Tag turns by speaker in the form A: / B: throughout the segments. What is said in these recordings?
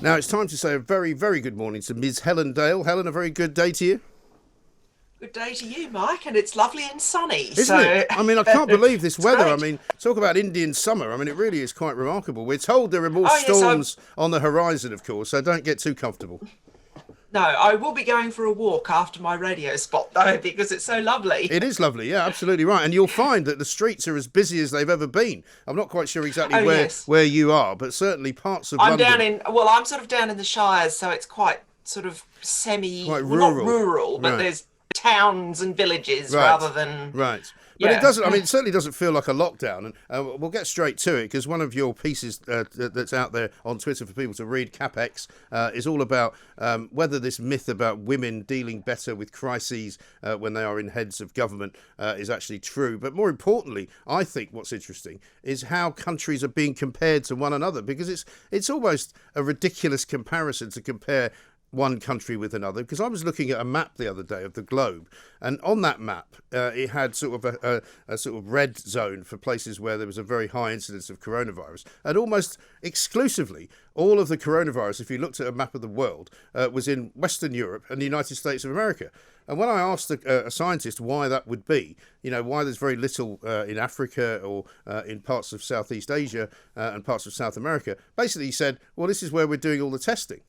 A: Now it's time to say a very, very good morning to Ms. Helen Dale. Helen, a very good day to you.
B: Good day to you, Mike, and it's lovely and sunny.
A: Isn't it? I mean, I can't believe this
B: It's
A: weather. I
B: great.
A: mean, talk about Indian summer. I mean, it really is quite remarkable. We're told there are more
B: Oh yes,
A: storms on the horizon, of course, so don't get too comfortable.
B: I will be going for a walk after my radio spot though, because it's so lovely.
A: It is lovely, yeah, absolutely right. And you'll find that the streets are as busy as they've ever been. I'm not quite sure exactly
B: Oh yes,
A: where you are, but certainly parts of
B: I'm
A: London,
B: down in. Well, I'm sort of down in the Shires, so it's quite sort of
A: quite
B: well, not
A: rural.
B: rural, but
A: Right,
B: there's towns and villages
A: right.
B: rather than
A: Right. But it
B: yeah.
A: doesn't, I mean, it certainly doesn't feel like a lockdown. And we'll get straight to it because one of your pieces that's out there on Twitter for people to read, Capex, is all about whether this myth about women dealing better with crises when they are in heads of government is actually true. But more importantly, I think what's interesting is how countries are being compared to one another, because it's almost a ridiculous comparison to compare one country with another, because I was looking at a map the other day of the globe, and on that map it had sort of a sort of red zone for places where there was a very high incidence of coronavirus, and almost exclusively all of the coronavirus, if you looked at a map of the world, was in Western Europe and the United States of America. And when I asked a scientist why that would be, why there's very little in Africa or in parts of Southeast Asia and parts of South America, basically he said, well, this is where we're doing all the testing.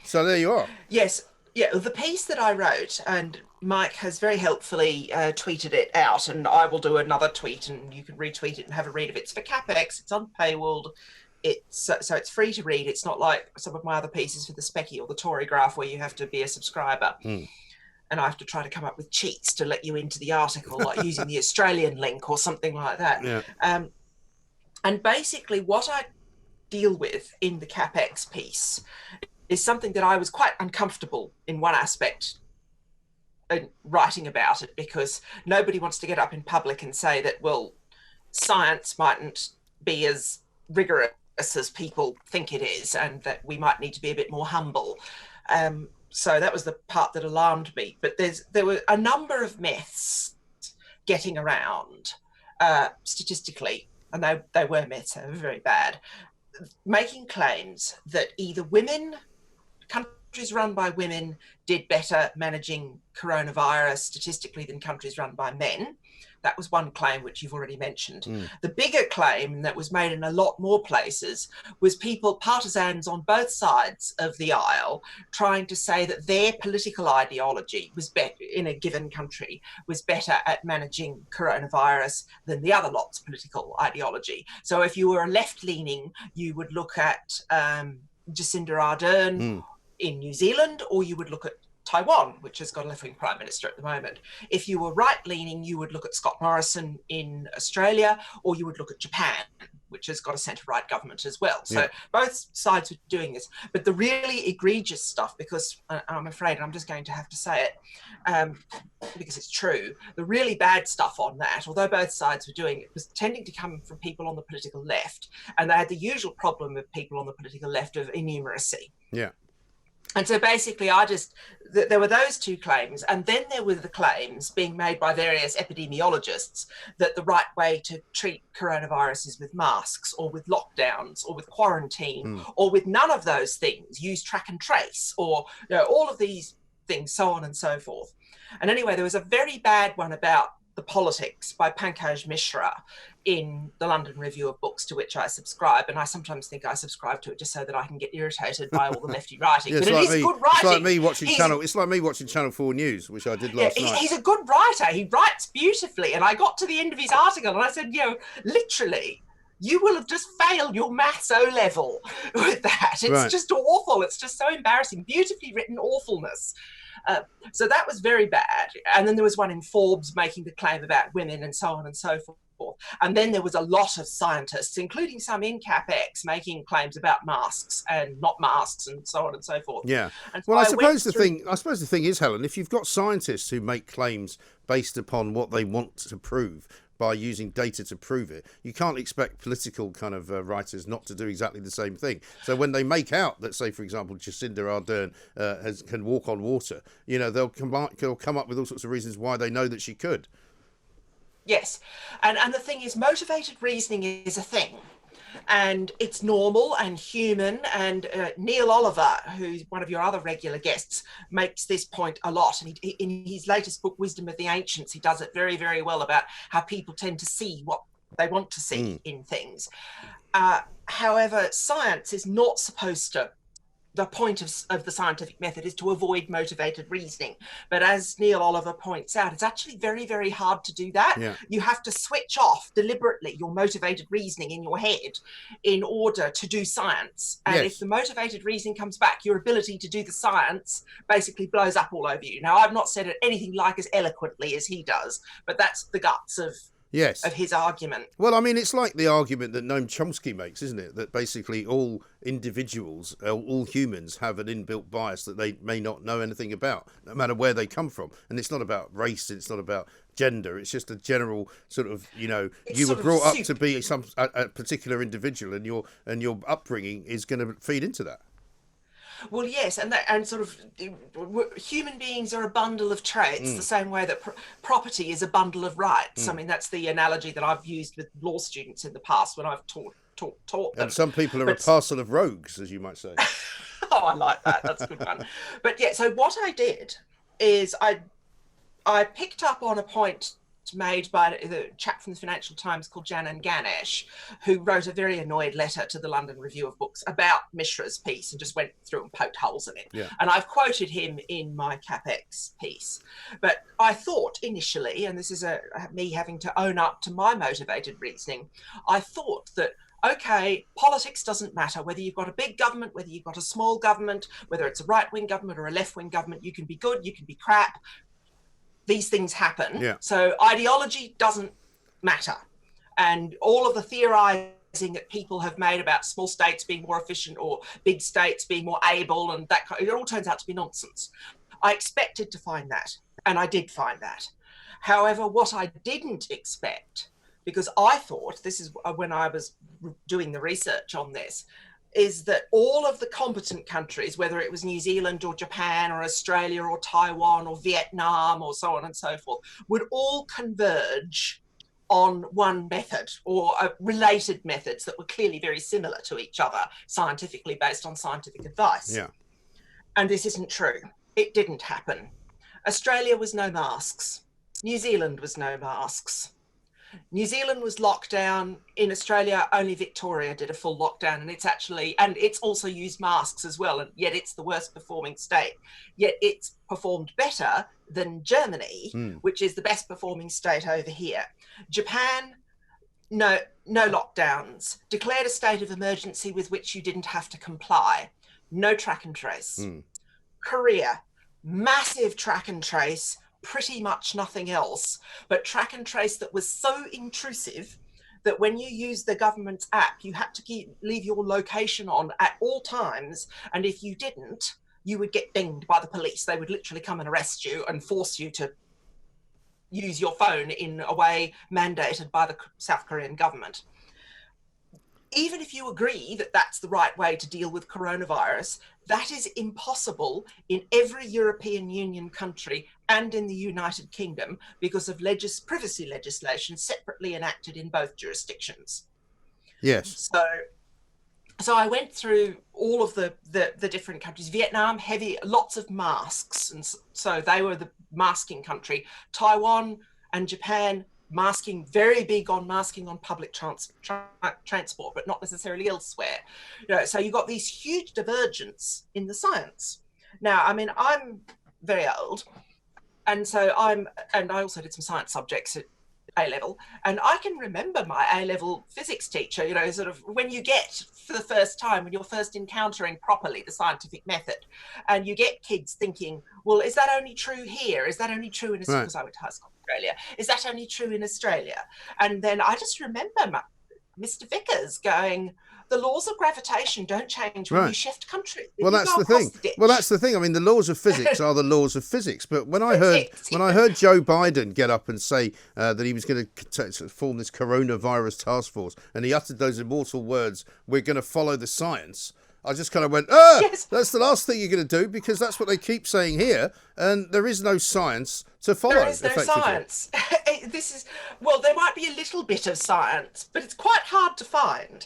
A: So there you are.
B: Yes, yeah. The piece that I wrote, and Mike has very helpfully tweeted it out, and I will do another tweet, and you can retweet it and have a read of it. It's for Capex. It's unpaywalled. So it's free to read. It's not like some of my other pieces for the Specky or the Tory Graph where you have to be a subscriber. And I have to try to come up with cheats to let you into the article, like using the Australian link or something like that.
A: Yeah.
B: And basically, what I deal with in the Capex piece is something that I was quite uncomfortable in one aspect writing about it, because nobody wants to get up in public and say that, well, science mightn't be as rigorous as people think it is, and that we might need to be a bit more humble. So that was the part that alarmed me. But there were a number of myths getting around statistically, and they were myths, they were very bad, making claims that either countries run by women did better managing coronavirus statistically than countries run by men. That was one claim which you've already mentioned. The bigger claim that was made in a lot more places was partisans on both sides of the aisle, trying to say that their political ideology was better in a given country, was better at managing coronavirus than the other lot's political ideology. So if you were left-leaning, you would look at Jacinda Ardern in New Zealand, or you would look at Taiwan, which has got a left-wing prime minister at the moment. If you were right-leaning, you would look at Scott Morrison in Australia, or you would look at Japan, which has got a centre-right government as well. So both sides were doing this. But the really egregious stuff, because I'm afraid I'm just going to have to say it, because it's true, the really bad stuff on that, although both sides were doing it, was tending to come from people on the political left. And they had the usual problem of people on the political left of innumeracy.
A: Yeah.
B: And so basically there were those two claims, and then there were the claims being made by various epidemiologists that the right way to treat coronavirus is with masks or with lockdowns or with quarantine or with none of those things, use track and trace, or all of these things, so on and so forth. And anyway, there was a very bad one about the politics by Pankaj Mishra in the London Review of Books, to which I subscribe, and I sometimes think I subscribe to it just so that I can get irritated by all the lefty writing.
A: Yeah,
B: but it is good writing.
A: It's like me watching Channel 4 News, which I did last night.
B: He's a good writer. He writes beautifully, and I got to the end of his article and I said, literally, you will have just failed your maths O-level with that. It's just awful. It's just so embarrassing. Beautifully written awfulness. So that was very bad. And then there was one in Forbes making the claim about women and so on and so forth. And then there was a lot of scientists, including some in Capex, making claims about masks and not masks and so on and so forth.
A: Yeah.
B: And so
A: well, I suppose the thing is, Helen, if you've got scientists who make claims based upon what they want to prove by using data to prove it, you can't expect political kind of writers not to do exactly the same thing. So when they make out that, say, for example, Jacinda Ardern can walk on water, they'll come up with all sorts of reasons why they know that she could.
B: Yes. And the thing is, motivated reasoning is a thing. and it's normal and human. And Neil Oliver, who's one of your other regular guests, makes this point a lot. And in his latest book, Wisdom of the Ancients, he does it very, very well about how people tend to see what they want to see in things. However, science is not supposed to, the point of the scientific method is to avoid motivated reasoning. But as Neil Oliver points out, it's actually very, very hard to do that. Yeah. You have to switch off deliberately your motivated reasoning in your head in order to do science. And if the motivated reasoning comes back, your ability to do the science basically blows up all over you. Now, I've not said it anything like as eloquently as he does, but that's the guts of his argument.
A: Well, I mean, it's like the argument that Noam Chomsky makes, isn't it? That basically all individuals, all humans have an inbuilt bias that they may not know anything about, no matter where they come from. And it's not about race, it's not about gender, it's just a general sort of, you know, you were brought up to be a particular individual, and your upbringing is going to feed into that.
B: Well, yes, and sort of human beings are a bundle of traits, the same way that property is a bundle of rights. I mean, that's the analogy that I've used with law students in the past when I've taught them.
A: And some people are a parcel of rogues, as you might say.
B: Oh, I like that. That's a good one. But yeah, so what I did is I picked up on a point made by the chap from the Financial Times called Janan Ganesh, who wrote a very annoyed letter to the London Review of Books about Mishra's piece and just went through and poked holes in it. Yeah. And I've quoted him in my Capex piece. But I thought initially, and this is me having to own up to my motivated reasoning, I thought that, okay, politics doesn't matter. Whether you've got a big government, whether you've got a small government, whether it's a right-wing government or a left-wing government, you can be good, you can be crap. These things happen. Yeah. So ideology doesn't matter. And all of the theorizing that people have made about small states being more efficient or big states being more able and that kind, it all turns out to be nonsense. I expected to find that, and I did find that. However, what I didn't expect, because I thought, this is when I was doing the research on this, is that all of the competent countries, whether it was New Zealand or Japan or Australia or Taiwan or Vietnam or so on and so forth, would all converge on one method or related methods that were clearly very similar to each other, scientifically based on scientific advice. Yeah. And this isn't true. It didn't happen. Australia was no masks. New Zealand was no masks. New Zealand was locked down. In Australia, only Victoria did a full lockdown, and it's also used masks as well, and yet it's the worst performing state. Yet it's performed better than Germany, which is the best performing state over here. Japan, no lockdowns. Declared a state of emergency with which you didn't have to comply. No track and trace. Korea, massive track and trace. Pretty much nothing else, but track and trace that was so intrusive that when you use the government's app, you had to leave your location on at all times. And if you didn't, you would get dinged by the police. They would literally come and arrest you and force you to use your phone in a way mandated by the South Korean government. Even if you agree that that's the right way to deal with coronavirus, that is impossible in every European Union country and in the United Kingdom because of privacy legislation separately enacted in both jurisdictions.
A: Yes.
B: So I went through all of the different countries. Vietnam, lots of masks, and so they were the masking country. Taiwan and Japan, masking, very big on masking on public transport, but not necessarily elsewhere. So you've got these huge divergence in the science. Now, I mean, I'm very old, and I also did some science subjects at A-level, and I can remember my A-level physics teacher, sort of when you get for the first time, when you're first encountering properly the scientific method, and you get kids thinking, well, is that only true here? Is that only true in Australia? Because I went to high school in Australia. Is that only true in Australia? And then I just remember Mr. Vickers going, the laws of gravitation don't change when you shift country.
A: Well, that's the thing. Well, that's the thing. I mean, the laws of physics are the laws of physics. But when I heard Joe Biden get up and say that he was going to form this coronavirus task force, and he uttered those immortal words, "We're going to follow the science," I just kind of went, yes. That's the last thing you're going to do, because that's what they keep saying here, and there is no science to follow.
B: There is no science. There might be a little bit of science, but it's quite hard to find.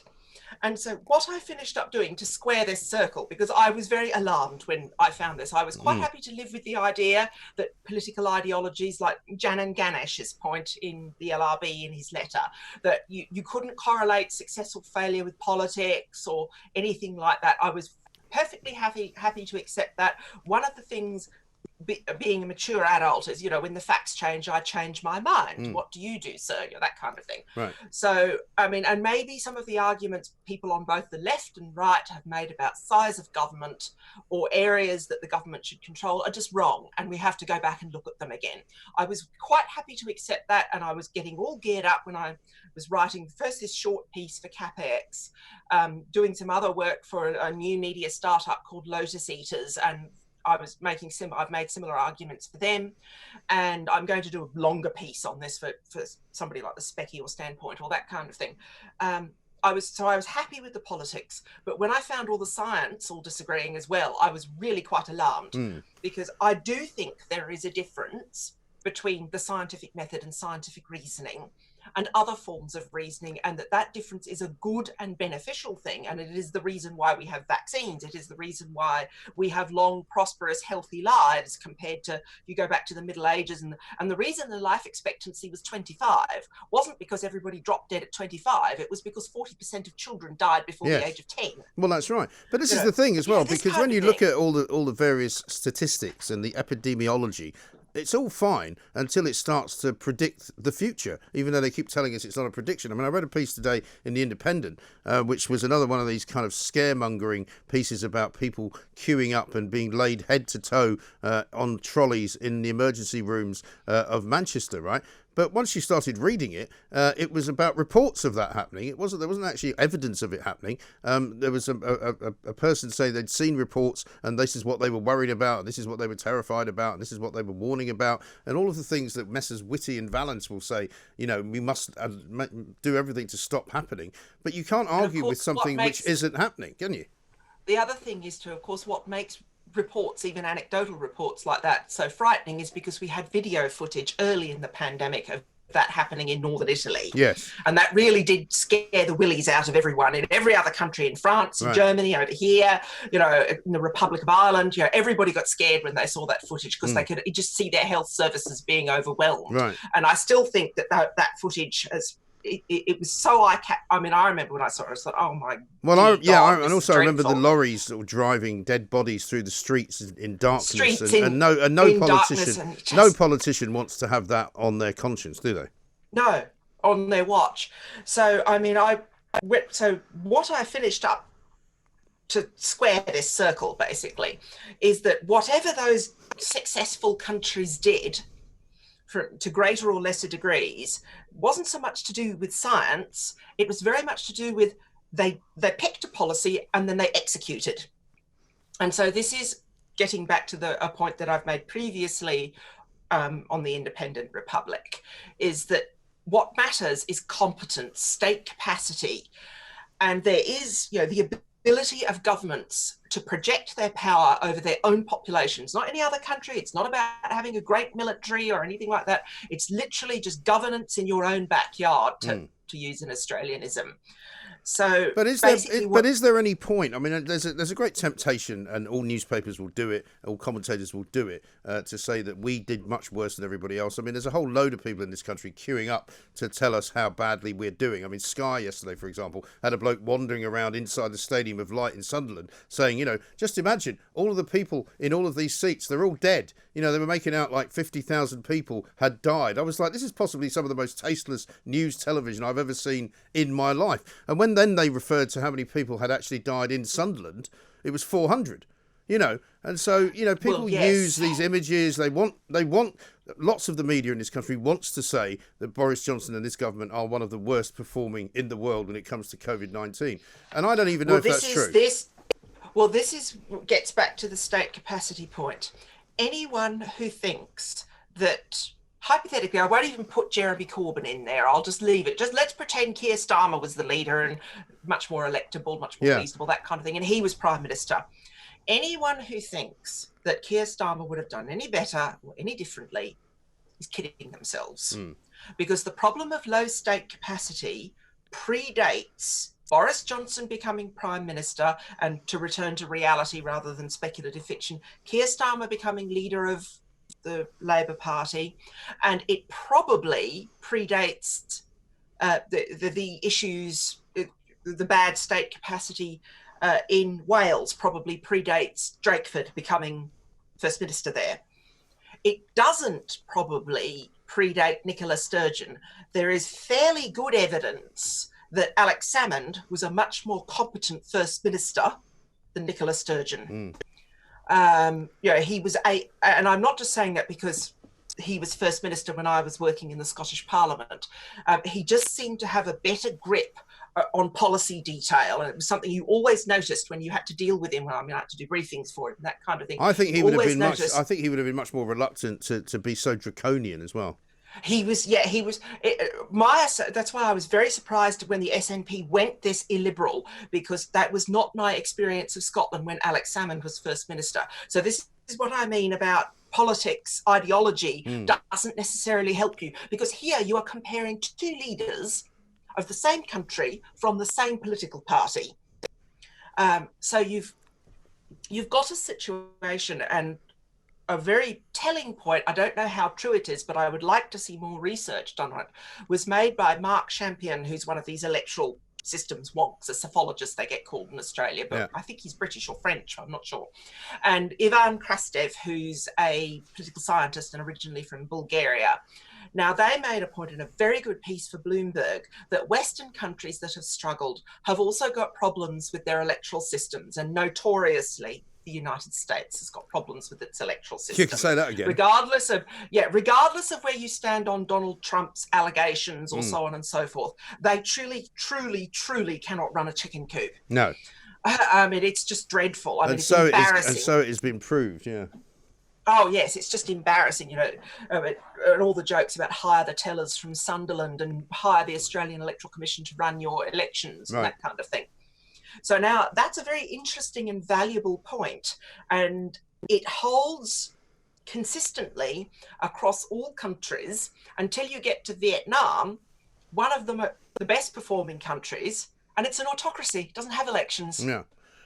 B: And so what I finished up doing to square this circle, because I was very alarmed when I found this, I was quite happy to live with the idea that political ideologies, like Janan Ganesh's point in the LRB in his letter, that you couldn't correlate successful failure with politics or anything like that. I was perfectly happy to accept that. One of the things, being a mature adult, is, when the facts change, I change my mind. What do you do, sir? That kind of thing.
A: Right.
B: So, I mean, and maybe some of the arguments people on both the left and right have made about size of government or areas that the government should control are just wrong, and we have to go back and look at them again. I was quite happy to accept that, and I was getting all geared up when I was writing first this short piece for Capex, doing some other work for a new media startup called Lotus Eaters, and I've made similar arguments for them, and I'm going to do a longer piece on this for somebody like the Specky or Standpoint or that kind of thing. I was happy with the politics, but when I found all the science all disagreeing as well, I was really quite alarmed, because I do think there is a difference between the scientific method and scientific reasoning and other forms of reasoning, and that difference is a good and beneficial thing, and it is the reason why we have vaccines. It is the reason why we have long, prosperous, healthy lives compared to, you go back to the Middle Ages, and the reason the life expectancy was 25 wasn't because everybody dropped dead at 25. It was because 40% of children died before the age of 10.
A: Well, that's right. But this is the thing as well, because when you look at all the various statistics and the epidemiology, it's all fine until it starts to predict the future, even though they keep telling us it's not a prediction. I mean, I read a piece today in The Independent, which was another one of these kind of scaremongering pieces about people queuing up and being laid head to toe on trolleys in the emergency rooms of Manchester, right? But once you started reading it, it was about reports of that happening. There wasn't actually evidence of it happening. There was a person saying they'd seen reports, and this is what they were worried about, and this is what they were terrified about, and this is what they were warning about, and all of the things that Messrs. Whitty and Valance will say. We must do everything to stop happening. But you can't argue with something which isn't happening, can you?
B: The other thing is of course, what makes reports, even anecdotal reports like that, so frightening is because we had video footage early in the pandemic of that happening in northern Italy.
A: Yes.
B: And that really did scare the willies out of everyone in every other country, in France, in Germany, over here, in the Republic of Ireland. Everybody got scared when they saw that footage, because they could just see their health services being overwhelmed.
A: Right.
B: And I still think that footage has, it was so I remember when I saw it, I thought, oh my.
A: Well, and also I remember the lorries sort of driving dead bodies through the streets in darkness, and no politician wants to have that on their conscience, do they?
B: No, on their watch. So what I finished up to square this circle basically is that whatever those successful countries did, to greater or lesser degrees, wasn't so much to do with science. It was very much to do with they picked a policy and then they executed. And so this is getting back to a point that I've made previously on the Independent Republic, is that what matters is competence, state capacity. And there is, the ability of governments to project their power over their own populations, not any other country. It's not about having a great military or anything like that. It's literally just governance in your own backyard, to use an Australianism. So, but is there any point? I mean, there's a great temptation, and all newspapers will do it, all commentators will do it, to say that we did much worse than everybody else. I mean, there's a whole load of people in this country queuing up to tell us how badly we're doing. I mean, Sky yesterday, for example, had a bloke wandering around inside the Stadium of Light in Sunderland saying, just imagine all of the people in all of these seats, they're all dead. They were making out like 50,000 people had died. I was like, this is possibly some of the most tasteless news television I've ever seen in my life. And when then they referred to how many people had actually died in Sunderland, it was 400. And so people use these images. They want lots of the media in this country wants to say that Boris Johnson and this government are one of the worst performing in the world when it comes to COVID-19, and I don't even know if that's true. This gets back to the state capacity point. Anyone who thinks that, hypothetically, I won't even put Jeremy Corbyn in there. I'll just leave it. Just let's pretend Keir Starmer was the leader and much more electable, much more reasonable, that kind of thing, and he was Prime Minister. Anyone who thinks that Keir Starmer would have done any better or any differently is kidding themselves. Because the problem of low state capacity predates Boris Johnson becoming Prime Minister, and to return to reality rather than speculative fiction, Keir Starmer becoming leader of the Labour Party, and it probably predates the issues, the bad state capacity in Wales probably predates Drakeford becoming First Minister there. It doesn't probably predate Nicola Sturgeon. There is fairly good evidence that Alex Salmond was a much more competent First Minister than Nicola Sturgeon. He was and I'm not just saying that because he was First Minister when I was working in the Scottish Parliament. He just seemed to have a better grip on policy detail, and it was something you always noticed when you had to deal with him. Well, I mean, I had to do briefings for him, that kind of thing.
A: I think he would have been much. I think he would have been much more reluctant to be so draconian as well.
B: He was. That's why I was very surprised when the SNP went this illiberal, because that was not my experience of Scotland when Alex Salmond was First Minister. So this is what I mean about politics. Ideology doesn't necessarily help you, because here you are comparing two leaders of the same country from the same political party. So you've got a situation, and a very telling point, I don't know how true it is, but I would like to see more research done on it, was made by Mark Champion, who's one of these electoral systems wonks, a psephologist they get called in Australia, but I think he's British or French, I'm not sure. And Ivan Krastev, who's a political scientist and originally from Bulgaria. Now, they made a point in a very good piece for Bloomberg that Western countries that have struggled have also got problems with their electoral systems, and notoriously the United States has got problems with its electoral system.
A: You can say that again.
B: Regardless of where you stand on Donald Trump's allegations or so on and so forth, they truly cannot run a chicken coop.
A: No.
B: I mean, it's just dreadful. I mean, it's embarrassing.
A: And so it has been proved, yeah.
B: Oh, yes, it's just embarrassing, and all the jokes about hire the tellers from Sunderland and hire the Australian Electoral Commission to run your elections and that kind of thing. So now that's a very interesting and valuable point, and it holds consistently across all countries until you get to Vietnam, one of the best performing countries, and it's an autocracy. It doesn't have elections.
A: Yeah.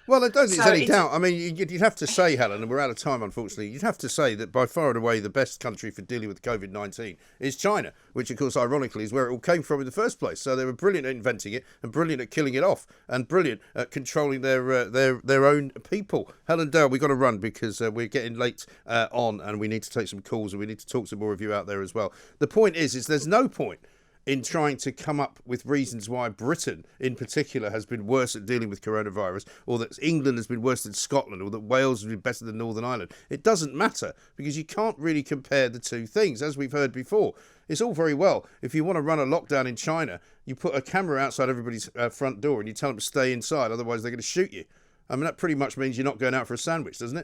A: Well, I don't think there's any doubt. I mean, you'd have to say, Helen, and we're out of time, unfortunately, you'd have to say that by far and away the best country for dealing with COVID-19 is China, which, of course, ironically, is where it all came from in the first place. So they were brilliant at inventing it and brilliant at killing it off and brilliant at controlling their own people. Helen Dale, we've got to run because we're getting late on, and we need to take some calls, and we need to talk to more of you out there as well. The point is there's no point in trying to come up with reasons why Britain in particular has been worse at dealing with coronavirus, or that England has been worse than Scotland, or that Wales has been better than Northern Ireland. It doesn't matter, because you can't really compare the two things, as we've heard before. It's all very well. If you want to run a lockdown in China, you put a camera outside everybody's front door and you tell them to stay inside, otherwise they're going to shoot you. I mean, that pretty much means you're not going out for a sandwich, doesn't it?